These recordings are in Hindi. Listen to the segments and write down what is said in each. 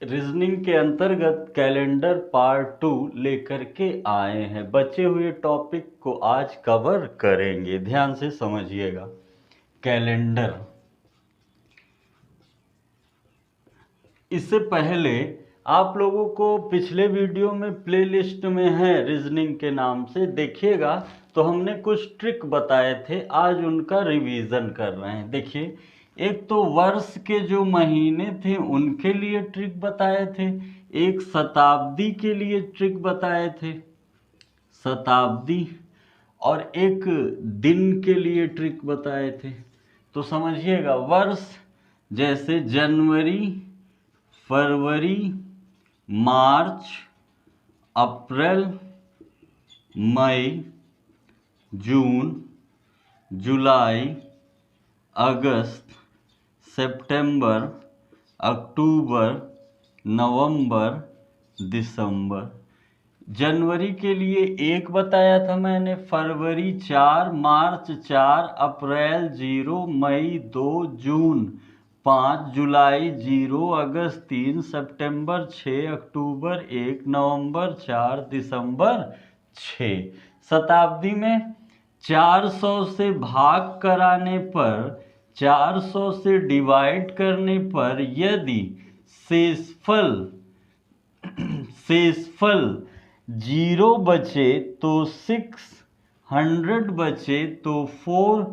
रीजनिंग के अंतर्गत कैलेंडर पार्ट 2 लेकर के आए हैं। बचे हुए टॉपिक को आज कवर करेंगे, ध्यान से समझिएगा। कैलेंडर, इससे पहले आप लोगों को पिछले वीडियो में प्लेलिस्ट में है रीजनिंग के नाम से देखिएगा, तो हमने कुछ ट्रिक बताए थे, आज उनका रिवीजन कर रहे हैं। देखिए, एक तो वर्ष के जो महीने थे उनके लिए ट्रिक बताए थे, एक शताब्दी के लिए ट्रिक बताए थे, शताब्दी, और एक दिन के लिए ट्रिक बताए थे। तो समझिएगा, वर्ष जैसे जनवरी, फरवरी, मार्च, अप्रैल, मई, जून, जुलाई, अगस्त, सितंबर, अक्टूबर, नवंबर, दिसंबर। जनवरी के लिए एक बताया था मैंने, फरवरी 4, मार्च 4, अप्रैल 0, मई 2, जून 5, जुलाई 0, अगस्त 3, सितंबर 6, अक्टूबर 1, नवंबर 4, दिसंबर 6। शताब्दी में 400 से भाग कराने पर, 400 से डिवाइड करने पर यदि शेषफल 0 बचे तो 6, 100 बचे तो 4,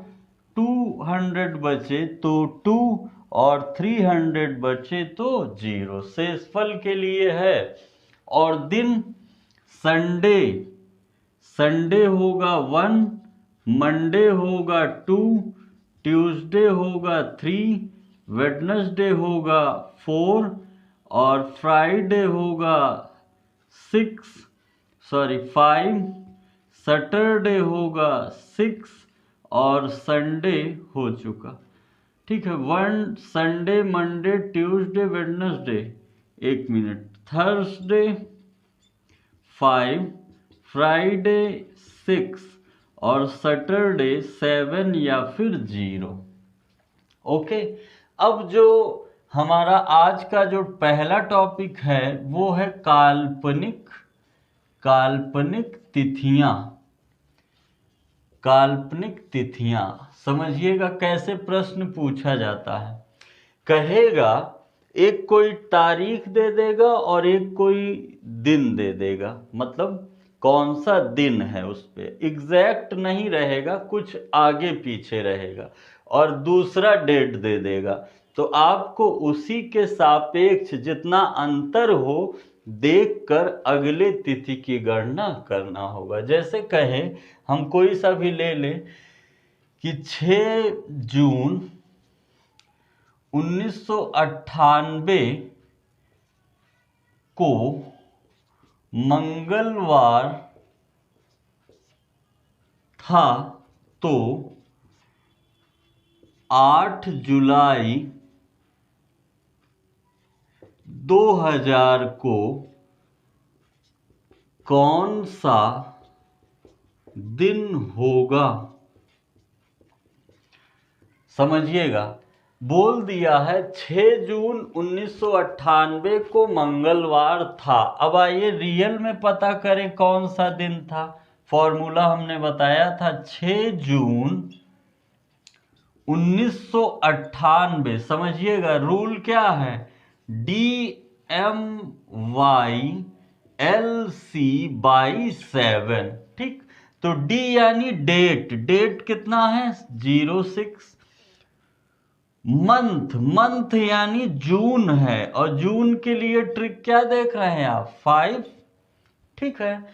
200 बचे तो 2 और 300 बचे तो 0। शेषफल के लिए है। और दिन, संडे होगा 1, मंडे होगा 2, ट्यूसडे होगा 3, वेडनेसडे होगा 4 और फ्राइडे होगा 5, सैटरडे होगा 6 और संडे हो चुका। ठीक है, 1 Sunday, Monday, Tuesday, Wednesday, 1 minute, Thursday 5, Friday 6 और सैटरडे 7 या फिर 0। ओके, अब जो हमारा आज का जो पहला टॉपिक है वो है काल्पनिक तिथियां। काल्पनिक तिथियां समझिएगा कैसे प्रश्न पूछा जाता है। कहेगा, एक कोई तारीख दे देगा और एक कोई दिन दे देगा, मतलब कौन सा दिन है उस पे एग्जैक्ट नहीं रहेगा, कुछ आगे पीछे रहेगा, और दूसरा डेट दे देगा। तो आपको उसी के सापेक्ष जितना अंतर हो देखकर अगले तिथि की गणना करना होगा। जैसे कहें, हम कोई सा भी ले लें कि 6 जून 1998 को मंगलवार था, तो 8 जुलाई 2000 को कौन सा दिन होगा। समझिएगा, बोल दिया है 6 जून 1998 को मंगलवार था। अब आइए रियल में पता करें कौन सा दिन था। फॉर्मूला हमने बताया था, 6 जून 1998। समझिएगा, रूल क्या है, DMYLC/7। ठीक, तो D यानी डेट कितना है 06। मंथ यानी जून है, और जून के लिए ट्रिक क्या देख रहे हैं आप, 5। ठीक है,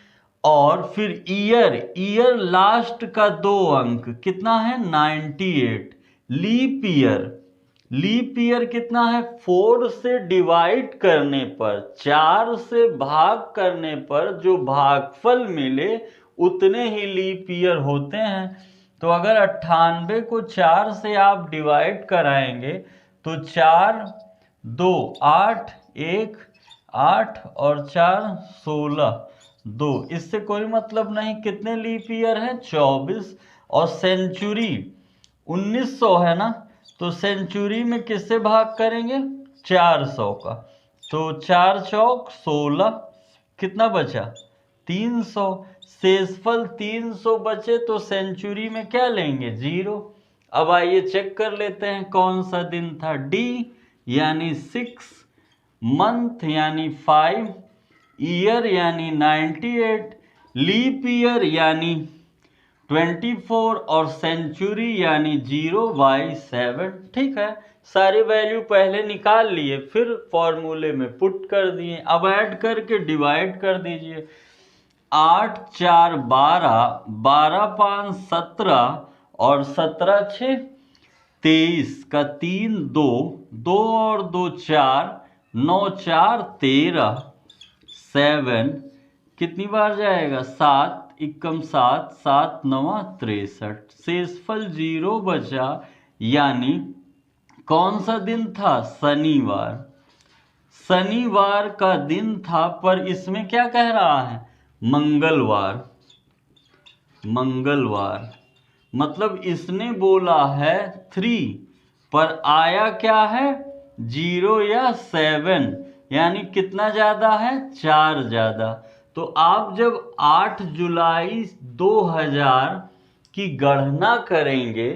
और फिर ईयर लास्ट का 2 अंक कितना है 98। लीप ईयर कितना है, 4 से डिवाइड करने पर, 4 से भाग करने पर जो भागफल मिले उतने ही लीप ईयर होते हैं। तो अगर 98 को 4 से आप डिवाइड कराएंगे तो 4, 2, 8, 1, 8 और 4, 16, 2। इससे कोई मतलब नहीं, कितने लीप ईयर है 24। और सेंचुरी 1900 है ना, तो सेंचुरी में किससे भाग करेंगे 400 का। तो 4 चौक 16, कितना बचा 300। शेषफल 300 बचे तो सेंचुरी में क्या लेंगे 0। अब आइए चेक कर लेते हैं कौन सा दिन था। डी यानी 6, मंथ यानी 5, ईयर यानी 98, लीप ईयर यानी 24 और सेंचुरी यानी 0/7। ठीक है, सारी वैल्यू पहले निकाल लिए, फिर फॉर्मूले में पुट कर दिए। अब ऐड करके डिवाइड कर दीजिए। 8 4 12, 12 5 17 और 17 6 23 का 3 2, 2 और 2 4, 9 4 13, 7 कितनी बार जाएगा 7 एकम 7, 7 9 63। शेषफल 0 बचा, यानी कौन सा दिन था शनिवार। शनिवार का दिन था, पर इसमें क्या कह रहा है मंगलवार। मंगलवार मतलब इसने बोला है 3, पर आया क्या है 0 या 7, यानी कितना ज्यादा है 4 ज्यादा। तो आप जब 8 जुलाई 2000 की गणना करेंगे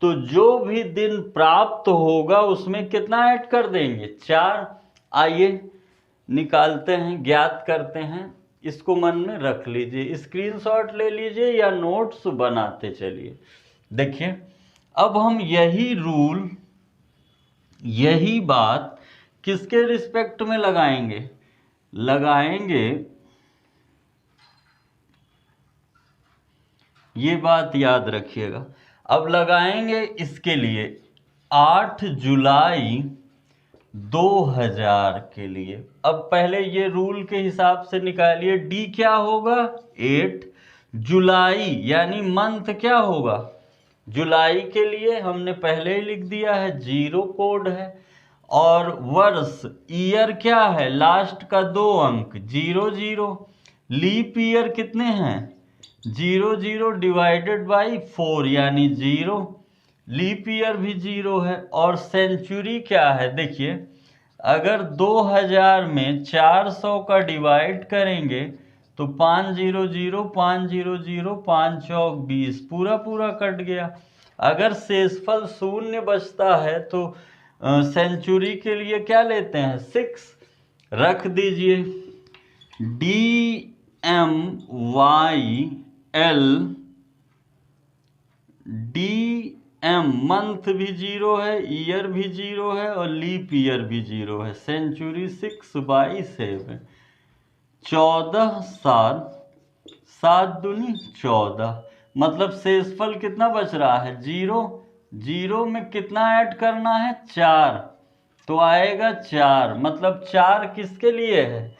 तो जो भी दिन प्राप्त होगा उसमें कितना ऐड कर देंगे 4। आइए निकालते हैं, ज्ञात करते हैं। इसको मन में रख लीजिए, स्क्रीनशॉट ले लीजिए या नोट्स बनाते चलिए। देखिए अब हम यही रूल, यही बात किसके रिस्पेक्ट में लगाएंगे, लगाएंगे, ये बात याद रखिएगा। अब लगाएंगे इसके लिए 8 जुलाई 2000 के लिए। अब पहले ये रूल के हिसाब से निकालिए। डी क्या होगा 8, जुलाई यानी मंथ क्या होगा, जुलाई के लिए हमने पहले ही लिख दिया है 0 कोड है। और वर्ष ईयर क्या है, लास्ट का 2 अंक 00। लीप ईयर कितने हैं 00 डिवाइडेड बाई 4 यानी 0। लीप ईयर भी 0 है। और सेंचुरी क्या है, देखिए अगर 2000 में 400 का डिवाइड करेंगे तो 500 500 5 चौक 20, पूरा पूरा कट गया। अगर शेषफल 0 बचता है तो सेंचुरी के लिए क्या लेते हैं 6, रख दीजिए। DMYL, DM मंथ भी 0 है, ईयर भी 0 है और लीप ईयर भी 0 है। सेंचुरी 6/7, 14 7, 7 दूनी 14। मतलब शेषफल कितना बच रहा है 0। 0 में कितना ऐड करना है 4, तो आएगा 4। मतलब 4 किसके लिए है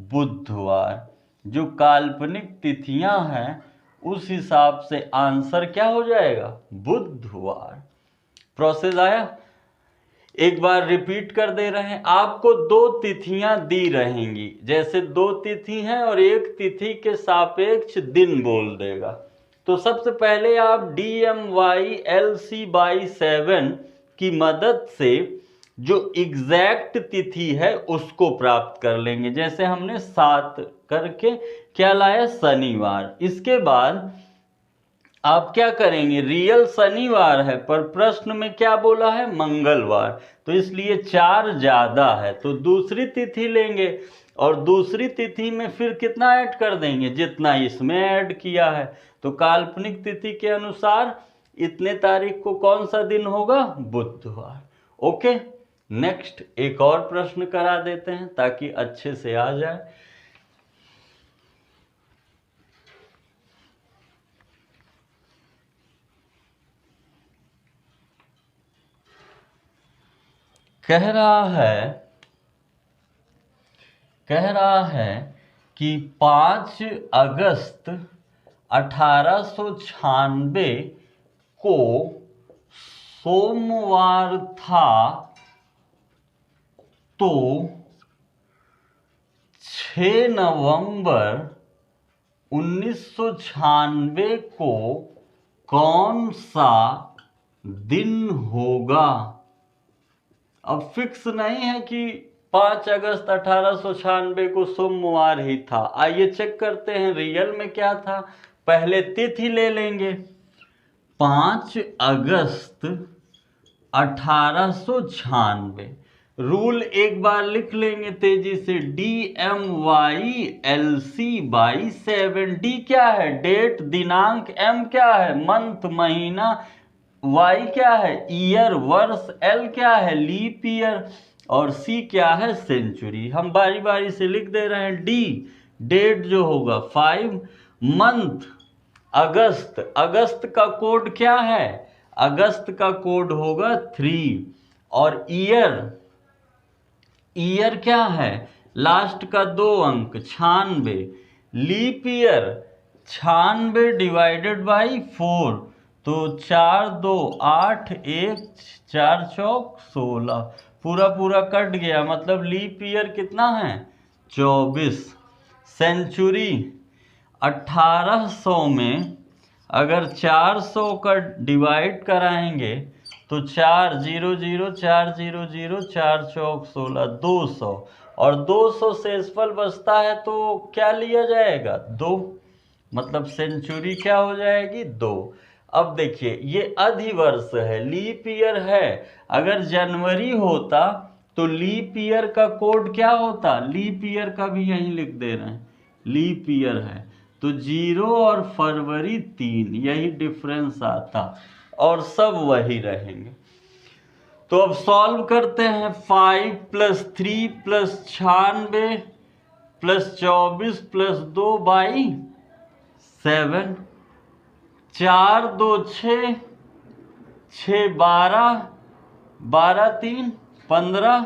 बुधवार। जो काल्पनिक तिथियां हैं उस हिसाब से आंसर क्या हो जाएगा बुधवार। प्रोसेस आया, एक बार रिपीट कर दे रहे हैं। आपको 2 तिथियां दी रहेंगी, जैसे 2 तिथि हैं और एक तिथि के सापेक्ष दिन बोल देगा। तो सबसे पहले आप DMYLC/7 की मदद से जो एग्जैक्ट तिथि है उसको प्राप्त कर लेंगे। जैसे हमने 7 करके क्या लाया शनिवार। इसके बाद आप क्या करेंगे, रियल शनिवार है पर प्रश्न में क्या बोला है मंगलवार, तो इसलिए 4 ज्यादा है तो दूसरी तिथि लेंगे और दूसरी तिथि में फिर कितना ऐड कर देंगे जितना इसमें ऐड किया है। तो काल्पनिक तिथि के अनुसार इतने तारीख को कौन सा दिन होगा बुधवार। ओके, नेक्स्ट एक और प्रश्न करा देते हैं ताकि अच्छे से आ जाए। कह रहा है कि 5 अगस्त 1896 को सोमवार था, तो 6 नवंबर 1996 को कौन सा दिन होगा। अब फिक्स नहीं है कि 5 अगस्त 1896 को सोमवार ही था। आइए चेक करते हैं रियल में क्या था। पहले तिथि ले लेंगे, 5 अगस्त 1896। रूल एक बार लिख लेंगे तेजी से, DMYLC/7। डी क्या है? डेट दिनांक, M क्या है? मंथ महीना, Y क्या है? ईयर वर्ष, L क्या है? लीप ईयर और C क्या है? सेंचुरी। हम बारी बारी से लिख दे रहे हैं। डी डेट जो होगा 5, मंथ अगस्त, अगस्त का कोड क्या है? अगस्त का कोड होगा 3 और ईयर, ईयर क्या है? लास्ट का 2 अंक 96। लीप ईयर 96 डिवाइडेड बाई 4, तो 4 2 8 1 4 चौक 16, पूरा पूरा कट गया, मतलब लीप ईयर कितना है? 24। सेंचुरी 1800 में अगर 400 का डिवाइड कराएंगे तो 4 0 0 4 0 0 4 चौक 16, 200, और 200 शेषफल बचता है तो क्या लिया जाएगा? 2, मतलब सेंचुरी क्या हो जाएगी? 2। अब देखिए ये अधिवर्ष है, लीप ईयर है। अगर जनवरी होता तो लीप ईयर का कोड क्या होता? लीप ईयर का भी यहीं लिख दे रहे हैं, लीप ईयर है तो 0 और फरवरी 3, यही डिफरेंस आता और सब वही रहेंगे। तो अब सॉल्व करते हैं। 5 + 3 + 96 + 24 + 2/7, 4 2 6, 6 12, 12 3 15,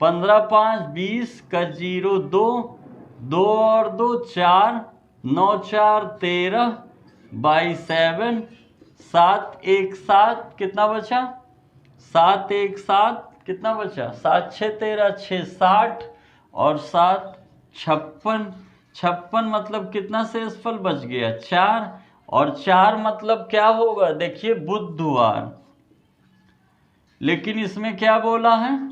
15 5 20 का 0 2, 2 और 2 4, 9 4 13/7, 7 1 7 कितना बचा? 7 1 7 कितना बचा? 7 6 13, 6 60 और 7 56। 56 मतलब कितना शेषफल बच गया? 4, और 4 मतलब क्या होगा? देखिए बुधवार, लेकिन इसमें क्या बोला है?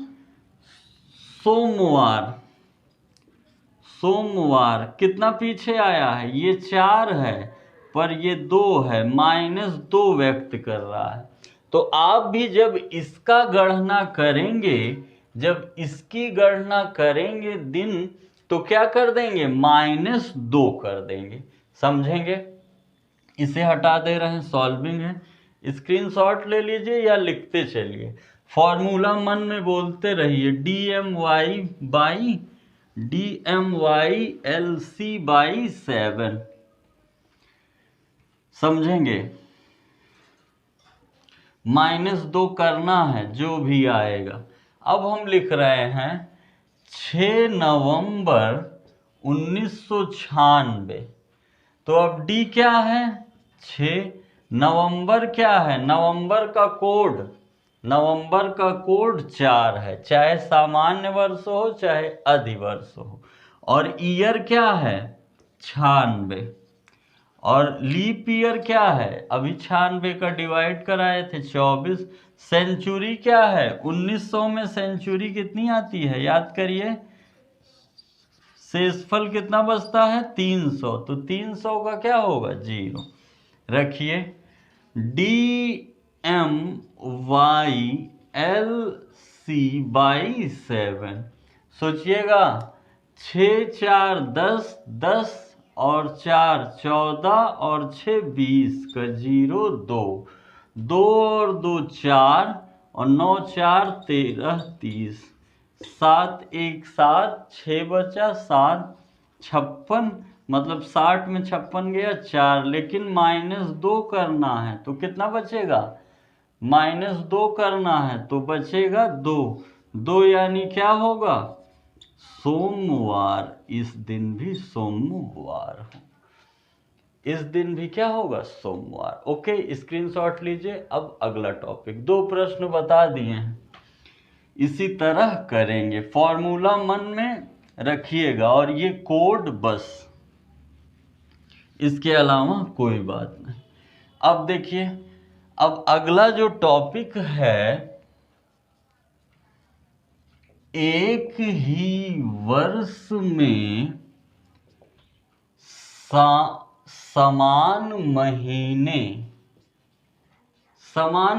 सोमवार। सोमवार कितना पीछे आया है? ये 4 है पर ये 2 है, -2 व्यक्त कर रहा है। तो आप भी जब इसका गणना करेंगे, जब इसकी गणना करेंगे दिन, तो क्या कर देंगे? -2 कर देंगे। समझेंगे? इसे हटा दे रहे हैं, सॉल्विंग है। स्क्रीनशॉट ले लीजिए या लिखते चलिए, फॉर्मूला मन में बोलते रहिए। DMYLC/7। समझेंगे? -2 करना है जो भी आएगा। अब हम लिख रहे हैं 6 नवंबर 1996। तो अब डी क्या है? 6। नवंबर क्या है? नवंबर का कोड, नवंबर का कोड 4 है, चाहे सामान्य वर्ष हो चाहे अधिवर्ष हो। और ईयर क्या है? 96। और लीप ईयर क्या है? अभी 96 का डिवाइड कराए थे, 24। सेंचुरी क्या है? 1900 में सेंचुरी कितनी आती है? याद करिए। शेषफल कितना बचता है? 300, तो 300 का क्या होगा? 0। रखिए DMYLC/7। सोचिएगा, 6 4 10, 10 और 4 14 और 6 20 का 0 2, 2 और 2 4 और 9 4 13 30, 7 1 7, 6 बचा 7, 56, मतलब 60 में 56 गया 4, लेकिन -2 करना है तो कितना बचेगा? -2 करना है तो बचेगा 2। 2 यानी क्या होगा? सोमवार। इस दिन भी सोमवार हो, इस दिन भी क्या होगा? सोमवार। ओके, स्क्रीनशॉट लीजिए। अब अगला टॉपिक, 2 प्रश्न बता दिए हैं, इसी तरह करेंगे। फॉर्मूला मन में रखिएगा और ये कोड बस, इसके अलावा कोई बात नहीं। अब देखिए, अब अगला जो टॉपिक है एक ही वर्ष में समान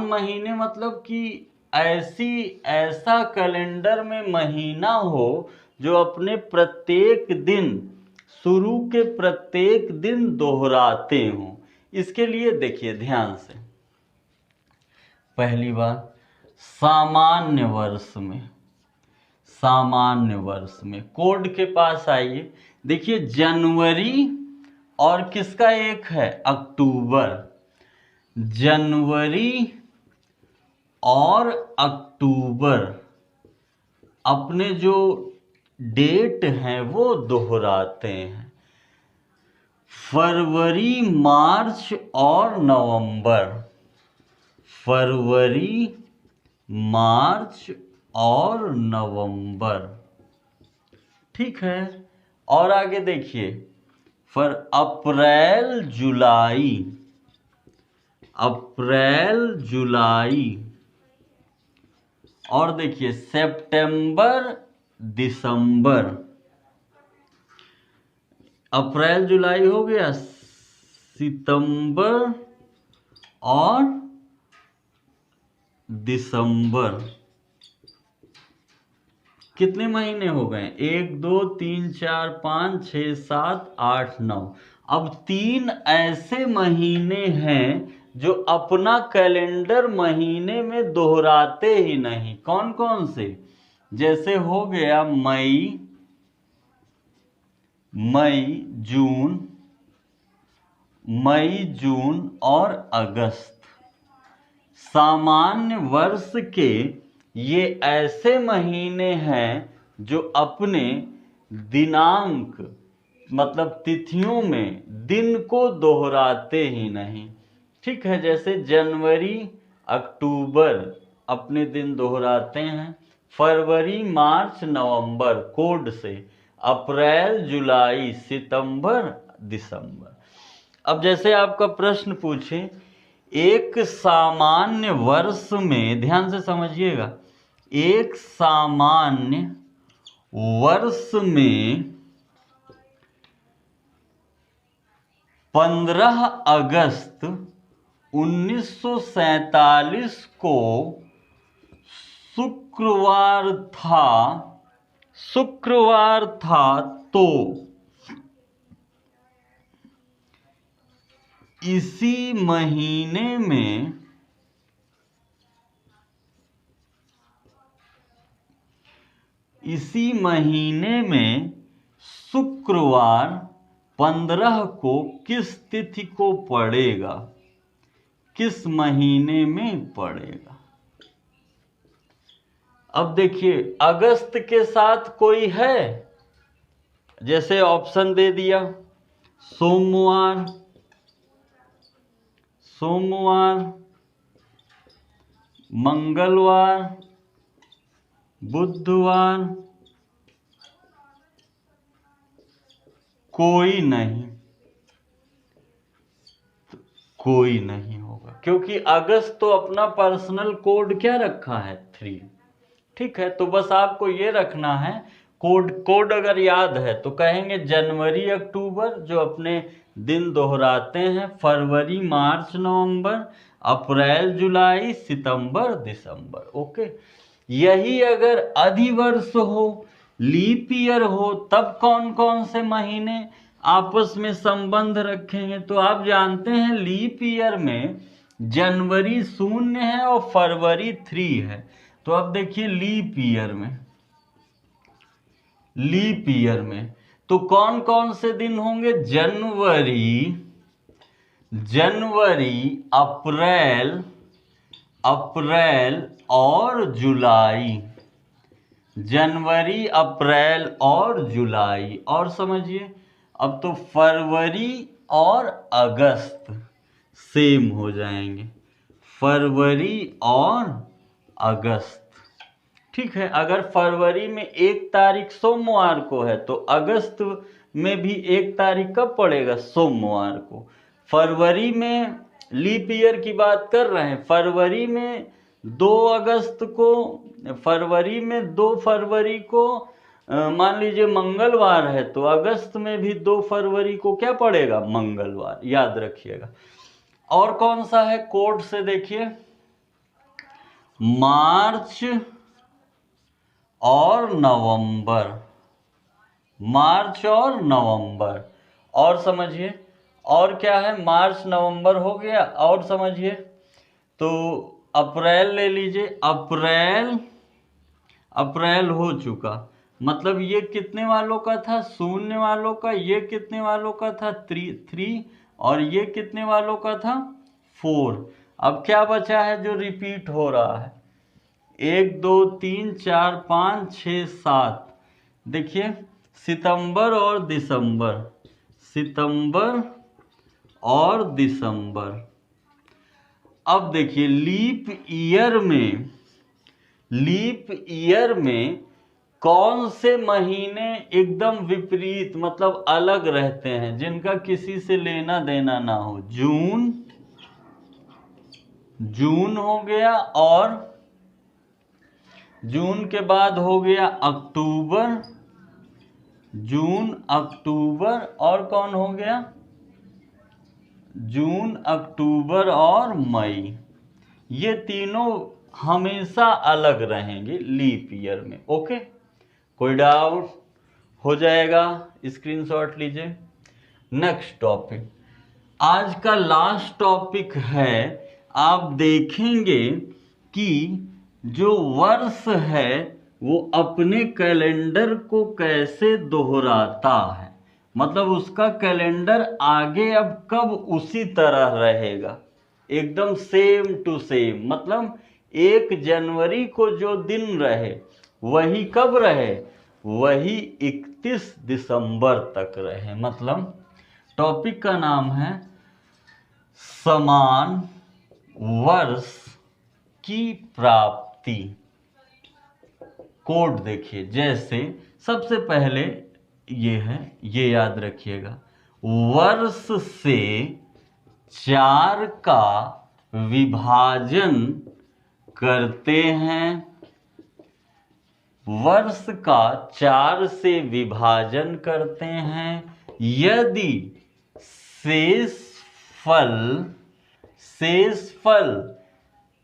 महीने मतलब कि ऐसा कैलेंडर में महीना हो जो अपने प्रत्येक दिन, शुरू के प्रत्येक दिन दोहराते हों। इसके लिए देखिए ध्यान से, पहली बात सामान्य वर्ष में कोड के पास आइए। देखिए जनवरी और किसका एक है, अक्टूबर। जनवरी और अक्टूबर अपने जो डेट हैं वो दोहराते हैं। फरवरी, मार्च और नवंबर, फरवरी, मार्च और नवंबर, ठीक है। और आगे देखिए, अप्रैल, जुलाई, और देखिए सितंबर, दिसंबर। अप्रैल जुलाई हो गया, सितंबर और दिसंबर, कितने महीने हो गए, 1 2 3 4 5 6 7 8 9। अब 3 ऐसे महीने हैं जो अपना कैलेंडर महीने में दोहराते ही नहीं। कौन कौन से, जैसे हो गया मई, जून और अगस्त। सामान्य वर्ष के ये ऐसे महीने हैं जो अपने दिनांक मतलब तिथियों में दिन को दोहराते ही नहीं, ठीक है। जैसे जनवरी, अक्टूबर अपने दिन दोहराते हैं, फरवरी, मार्च, नवंबर कोड से, अप्रैल, जुलाई, सितंबर, दिसंबर। अब जैसे आपका प्रश्न पूछे, एक सामान्य वर्ष में, ध्यान से समझिएगा, एक सामान्य वर्ष में 15 अगस्त 1947 को शुक्रवार था, तो इसी महीने में शुक्रवार 15 को किस तिथि को पड़ेगा, किस महीने में पड़ेगा। अब देखिए अगस्त के साथ कोई है, जैसे ऑप्शन दे दिया, सोमवार, मंगलवार, बुधवार, कोई नहीं होगा, क्योंकि अगस्त तो अपना पर्सनल कोड क्या रखा है, 3, ठीक है। तो बस आपको ये रखना है, कोड अगर याद है तो कहेंगे जनवरी, अक्टूबर जो अपने दिन दोहराते हैं, फरवरी, मार्च, नवंबर, अप्रैल, जुलाई, सितंबर, दिसंबर, ओके। यही अगर अधिवर्ष हो, लीप ईयर हो, तब कौन कौन से महीने आपस में संबंध रखेंगे। तो आप जानते हैं लीप ईयर में जनवरी 0 है और फरवरी 3 है। तो अब देखिए लीप ईयर में तो कौन कौन से दिन होंगे, जनवरी, अप्रैल और जुलाई, जनवरी, अप्रैल और जुलाई। और समझिए, अब तो फरवरी और अगस्त सेम हो जाएंगे, फरवरी और अगस्त, ठीक है। अगर फरवरी में 1 तारीख सोमवार को है तो अगस्त में भी 1 तारीख कब पड़ेगा, सोमवार को। फरवरी में लीप ईयर की बात कर रहे हैं, फरवरी में 2 अगस्त को, फरवरी में 2 फरवरी को मान लीजिए मंगलवार है तो अगस्त में भी 2 फरवरी को क्या पड़ेगा, मंगलवार, याद रखिएगा। और कौन सा है कोड से देखिए, मार्च और नवंबर, मार्च और नवंबर। और समझिए और क्या है, मार्च नवंबर हो गया, और समझिए तो अप्रैल ले लीजिए, अप्रैल, अप्रैल हो चुका, मतलब ये कितने वालों का था, 0 वालों का, ये कितने वालों का था, 3, और ये कितने वालों का था, 4। अब क्या बचा है जो रिपीट हो रहा है, 1 2 3 4 5 6 7, देखिए सितंबर और दिसंबर, सितंबर और दिसंबर। अब देखिए लीप ईयर में, लीप ईयर में कौन से महीने एकदम विपरीत मतलब अलग रहते हैं, जिनका किसी से लेना देना ना हो, जून, जून हो गया, और जून के बाद हो गया अक्टूबर, जून अक्टूबर, और कौन हो गया, जून अक्टूबर और मई। ये तीनों हमेशा अलग रहेंगे लीप ईयर में। ओके, कोई डाउट हो जाएगा, स्क्रीनशॉट लीजिए। नेक्स्ट टॉपिक, आज का लास्ट टॉपिक है, आप देखेंगे कि जो वर्ष है वो अपने कैलेंडर को कैसे दोहराता है, मतलब उसका कैलेंडर आगे अब कब उसी तरह रहेगा, एकदम सेम टू सेम, मतलब 1 जनवरी को जो दिन रहे वही कब रहे, वही 31 दिसंबर तक रहे। मतलब टॉपिक का नाम है समान वर्ष की प्राप्ति। कोड देखिए, जैसे सबसे पहले ये है, ये याद रखिएगा, वर्ष से 4 का विभाजन करते हैं, वर्ष का 4 से विभाजन करते हैं, यदि शेषफल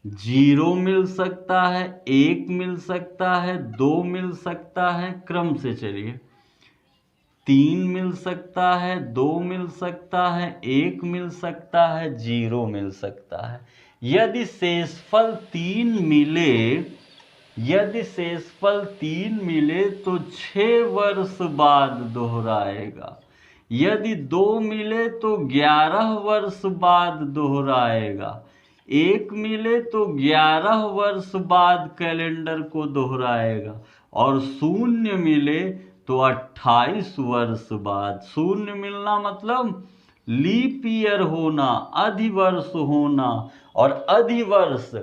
0 मिल सकता है, 1 मिल सकता है, 2 मिल सकता है, क्रम से चलिए, 3 मिल सकता है, 2 मिल सकता है, 1 मिल सकता है, 0 मिल सकता है। यदि शेषफल 3 मिले, यदि शेषफल 3 मिले तो 6 वर्ष बाद दोहराएगा, यदि 2 मिले तो 11 वर्ष बाद दोहराएगा, 1 मिले तो 11 वर्ष बाद कैलेंडर को दोहराएगा, और 0 मिले तो 28 वर्ष बाद। 0 मिलना मतलब लीप ईयर होना, अधिवर्ष होना, और अधिवर्ष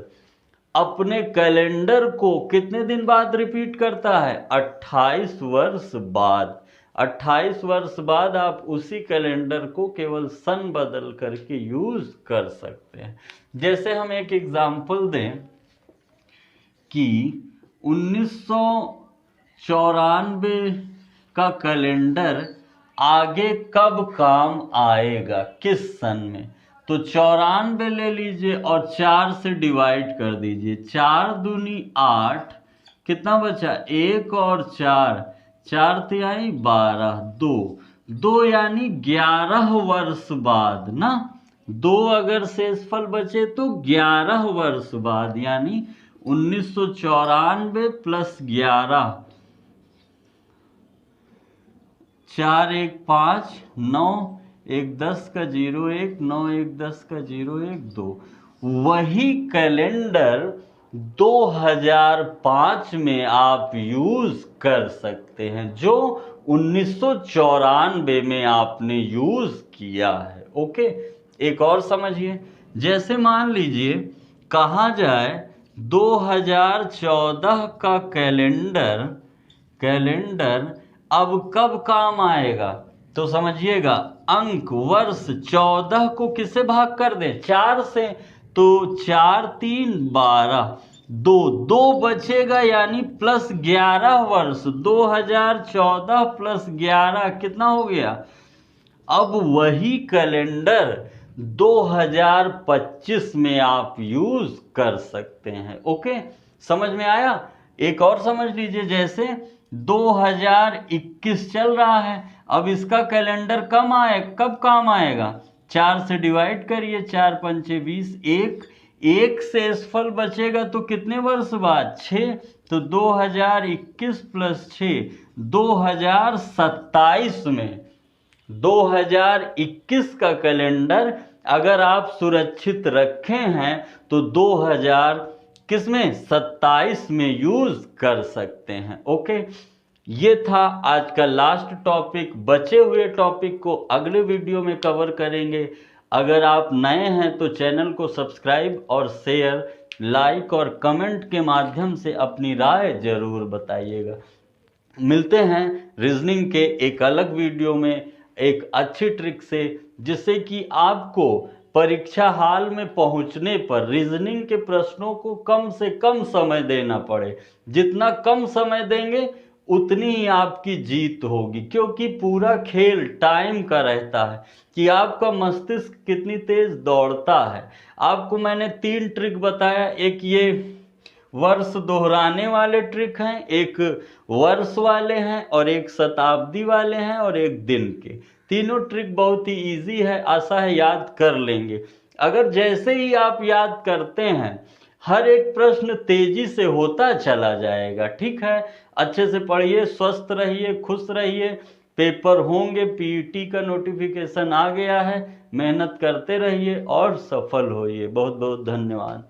अपने कैलेंडर को कितने दिन बाद रिपीट करता है, 28 वर्ष बाद। 28 वर्ष बाद आप उसी कैलेंडर को केवल सन बदल करके यूज कर सकते हैं। जैसे हम एक एग्जाम्पल दें कि 1994 का कैलेंडर आगे कब काम आएगा, किस सन में, तो 94 ले लीजिए और 4 से डिवाइड कर दीजिए, 4 दूनी 8, कितना बचा, 1 और 4, 4 तिहाई 12, 2 यानी 11 वर्ष बाद ना, 2 अगर शेषफल बचे तो 11 वर्ष बाद, यानी 1994 प्लस 11, 4 1 5 9 1 10 का 0 1 9 1 10 का 0 1 2, वही कैलेंडर 2005 में आप यूज कर सकते हैं जो 1994 में आपने यूज किया है। ओके, एक और समझिए, जैसे मान लीजिए कहा जाए 2014 का कैलेंडर अब कब काम आएगा, तो समझिएगा अंक वर्ष 14 को किससे भाग कर दें, 4 से, तो 4 3 12, दो बचेगा यानी प्लस 11 वर्ष, 2014 प्लस 11 कितना हो गया। अब वही कैलेंडर 2025 में आप यूज कर सकते हैं। ओके, समझ में आया। एक और समझ लीजिए, जैसे 2021 चल रहा है, अब इसका कैलेंडर कब काम आएगा। 4 से डिवाइड करिए, 4 पंचे 20, एक से असफल बचेगा तो कितने वर्ष बाद, 6, तो 2021 प्लस 6, 2027 में 2021 का कैलेंडर अगर आप सुरक्षित रखे हैं तो 2000 किसमें 27 में यूज कर सकते हैं। ओके, ये था आज का लास्ट टॉपिक। बचे हुए टॉपिक को अगले वीडियो में कवर करेंगे। अगर आप नए हैं तो चैनल को सब्सक्राइब और शेयर, लाइक और कमेंट के माध्यम से अपनी राय जरूर बताइएगा। मिलते हैं रीजनिंग के एक अलग वीडियो में एक अच्छी ट्रिक से, जिससे कि आपको परीक्षा हाल में पहुंचने पर रीजनिंग के प्रश्नों को कम से कम समय देना पड़े। जितना कम समय देंगे उतनी ही आपकी जीत होगी, क्योंकि पूरा खेल टाइम का रहता है कि आपका मस्तिष्क कितनी तेज दौड़ता है। आपको मैंने 3 ट्रिक बताया, एक ये वर्ष दोहराने वाले ट्रिक हैं, एक वर्ष वाले हैं और एक शताब्दी वाले हैं और एक दिन के। तीनों ट्रिक बहुत ही इजी है, आशा है याद कर लेंगे। अगर जैसे ही आप याद करते हैं हर एक प्रश्न तेजी से होता चला जाएगा। ठीक है, अच्छे से पढ़िए, स्वस्थ रहिए, खुश रहिए। पेपर होंगे, पीईटी का नोटिफिकेशन आ गया है, मेहनत करते रहिए और सफल होइए। बहुत बहुत धन्यवाद।